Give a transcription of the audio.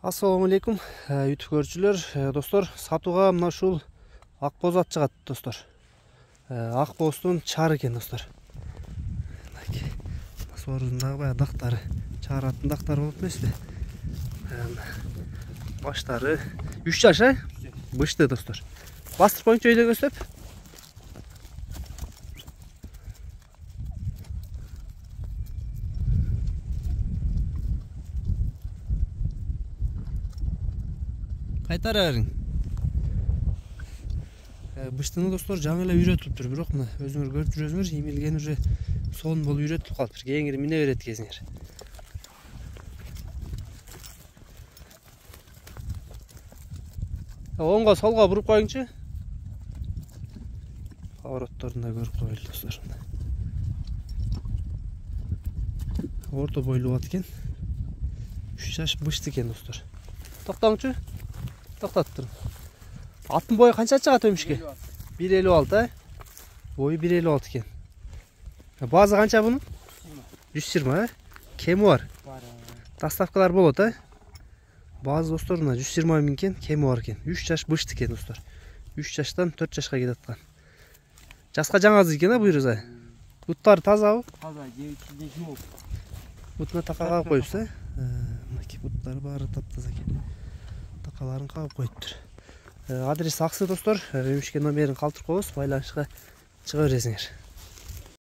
Assalamu алейкум, YouTube көрүүчүлөр, достор, сатууга мына ушул ак боз ат чыгат, достор. Ак боздун чары экен, достор. Сорузундагы баягы дактары, чары аттын дактары болуп эмеспи? Баштары 3 жаш, бышты, достор. Бастырып коюнчу өйдө көздөп. Кайтарарың. Быштыны, достор, жаңы эле үйрөтүлүптүр, бирок мына өзүңөр көрүп жүрөсүңөр, эмилген уже сонун болуп үйрөтүлүп калыптыр. Кийинкири мине берет экенсиңер. Оңго солго буруп коюңчу. Поворотторун да көрүп коелу, достор. Орто бойлуу ат экен. 3 жаш бышты экен, достор. Токтоңчу. Токтоттур. Аттын бою канча чыгат өмүшкө? 1.56, бою 1.56 экен. Базы канча бунун? 120, кеми бар. Доставкалар болот, Базы, достор, 120 миң экен, кеми бар экен. 3 жаш бышты экен, достор. 3 жаштан 4 жашка кетип аткан. Жаска жаңазы экен, буйруза. Буттары тазабы? Таза, 900 болуп. Бутуна така кагып коюпсуз, Мынакей буттары баары таптаза экен. Такаларын кагып коюптур. Адрес аксы, достор. Өмүшкө номерин калтырып коебуз, байланышка чыга бересиңер.